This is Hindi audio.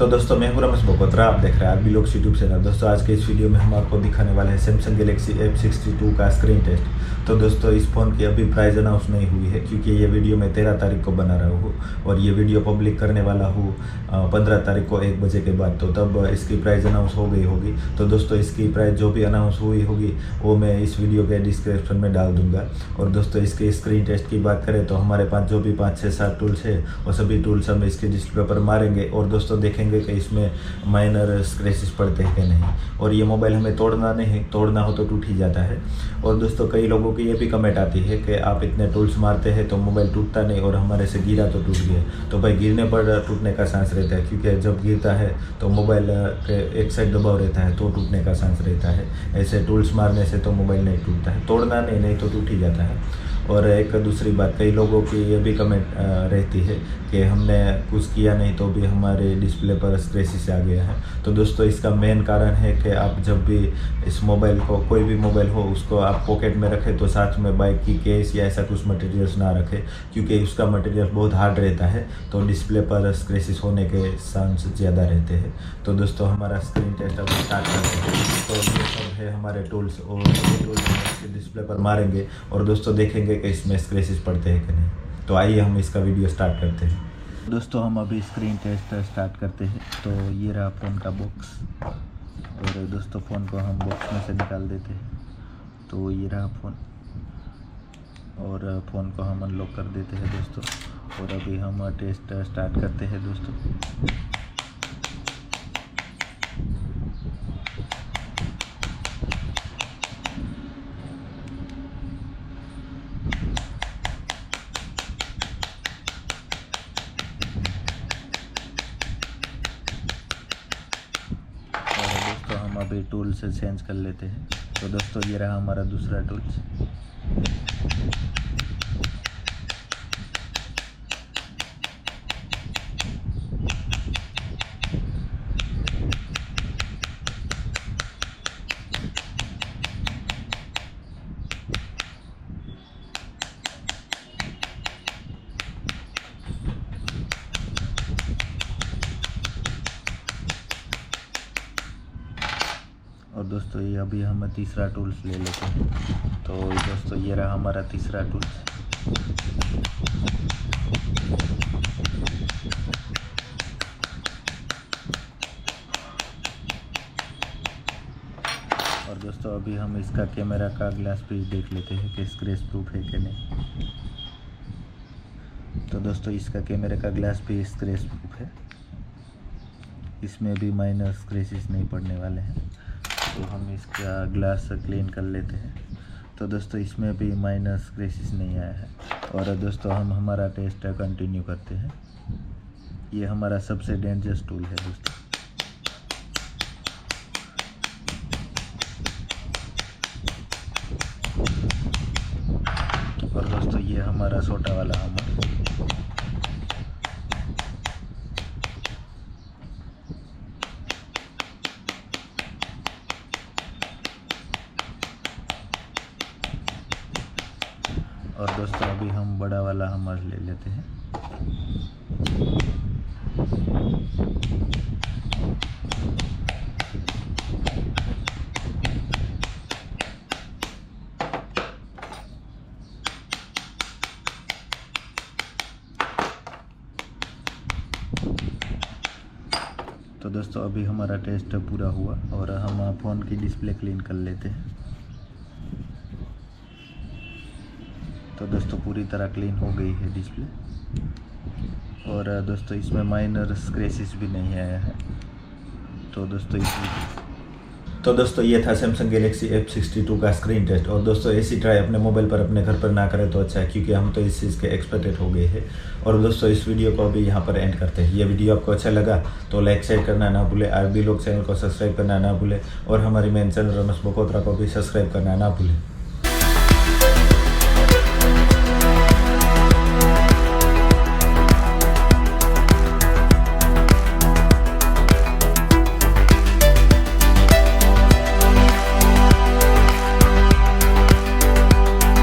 तो दोस्तों मैं हूं रमेश बकोत्रा, आप देख रहे हैं आरबी लोग यूट्यूब चैनल। दोस्तों आज के इस वीडियो में हम आपको दिखाने वाले हैं सैमसंग गैलेक्सी F62 का स्क्रीन टेस्ट। तो दोस्तों इस फ़ोन की अभी प्राइस अनाउंस नहीं हुई है, क्योंकि ये वीडियो मैं 13 तारीख को बना रहा हूँ और ये वीडियो पब्लिक करने वाला हूँ 15 तारीख को 1 बजे के बाद। तो तब इसकी प्राइस अनाउंस हो गई होगी। तो दोस्तों इसकी प्राइस जो भी अनाउंस हुई होगी वो मैं इस वीडियो के डिस्क्रिप्शन में डाल दूंगा। और दोस्तों इसके स्क्रीन टेस्ट की बात करें तो हमारे पास जो भी 5, 6, 7 टूल्स है वो सभी टूल्स हम इसके डिस्प्ले पर मारेंगे और दोस्तों देखेंगे कि इसमें माइनर स्क्रैचेस पड़ते हैं कि नहीं। और ये मोबाइल हमें तोड़ना नहीं, तोड़ना हो तो टूट ही जाता है। और दोस्तों कई लोगों की ये भी कमेंट आती है कि आप इतने टूल्स मारते हैं तो मोबाइल टूटता नहीं, और हमारे से गिरा तो टूट गया। तो भाई गिरने पर टूटने का चांस रहता है, क्योंकि जब गिरता है तो मोबाइल के एक साइड दबाव रहता है तो टूटने का चांस रहता है। ऐसे टूल्स मारने से तो मोबाइल नहीं टूटता है, तोड़ना नहीं तो टूट ही जाता है। और एक दूसरी बात, कई लोगों की ये भी कमेंट रहती है कि हमने कुछ किया नहीं तो भी हमारे डिस्प्ले पर स्क्रैचेस आ गया है। तो दोस्तों इसका मेन कारण है कि आप जब भी इस मोबाइल को, कोई भी मोबाइल हो, उसको आप पॉकेट में रखें तो साथ में बाइक की केस या ऐसा कुछ मटेरियल्स ना रखें, क्योंकि उसका मटेरियल बहुत हार्ड रहता है तो डिस्प्ले पर स्क्रैचेस होने के चांस ज़्यादा रहते हैं। तो दोस्तों हमारा स्क्रीन टेस्ट अब स्टार्ट करते हैं। तो ये सब है हमारे टूल्स, और ये टूल्स हम डिस्प्ले पर मारेंगे और दोस्तों देखेंगे कि इसमें स्क्रैचेस पड़ते हैं कि नहीं। तो आइए हम इसका वीडियो स्टार्ट करते हैं। दोस्तों हम अभी स्क्रीन टेस्ट स्टार्ट करते हैं। तो ये रहा फ़ोन का बॉक्स, और दोस्तों फ़ोन को हम बॉक्स में से निकाल देते हैं। तो ये रहा फ़ोन, और फ़ोन को हम अनलॉक कर देते हैं दोस्तों। और अभी हम टेस्ट स्टार्ट करते हैं दोस्तों। तो हम अभी टूल से चेंज कर लेते हैं। तो दोस्तों ये रहा हमारा दूसरा टूल्स। और दोस्तों ये अभी हम तीसरा टूल्स ले लेते हैं। तो दोस्तों ये रहा हमारा तीसरा टूल्स। और दोस्तों अभी हम इसका कैमरा का ग्लास भी देख लेते हैं कि स्क्रैच प्रूफ है कि नहीं। तो दोस्तों इसका कैमरे का ग्लास भी स्क्रैच प्रूफ है, इसमें भी माइनर स्क्रैचेस नहीं पड़ने वाले हैं। तो हम इसका ग्लास क्लीन कर लेते हैं। तो दोस्तों इसमें भी माइनर स्क्रैचेस नहीं आया है। और दोस्तों हम हमारा टेस्ट कंटिन्यू करते हैं। ये हमारा सबसे डेंजरस टूल है दोस्तों। और दोस्तों ये हमारा छोटा वाला हमर। और दोस्तों अभी हम बड़ा वाला हमर ले लेते हैं। तो दोस्तों अभी हमारा टेस्ट पूरा हुआ और हम फ़ोन की डिस्प्ले क्लीन कर लेते हैं। तो दोस्तों पूरी तरह क्लीन हो गई है डिस्प्ले, और दोस्तों इसमें माइनर स्क्रैचेस भी नहीं आया है। तो दोस्तों ये था सैमसंग गैलेक्सी F62 का स्क्रीन टेस्ट। और दोस्तों ऐसी ट्राई अपने मोबाइल पर अपने घर पर ना करें तो अच्छा है, क्योंकि हम तो इस चीज़ के एक्सपेक्टेड हो गए हैं। और दोस्तों इस वीडियो को अभी यहाँ पर एंड करते हैं। ये वीडियो आपको अच्छा लगा तो लाइक शेयर करना ना भूले, आरबी लोग चैनल को सब्सक्राइब करना ना भूले, और हमारी मेन चैनल रमेश बकोत्रा को भी सब्सक्राइब करना ना भूलें।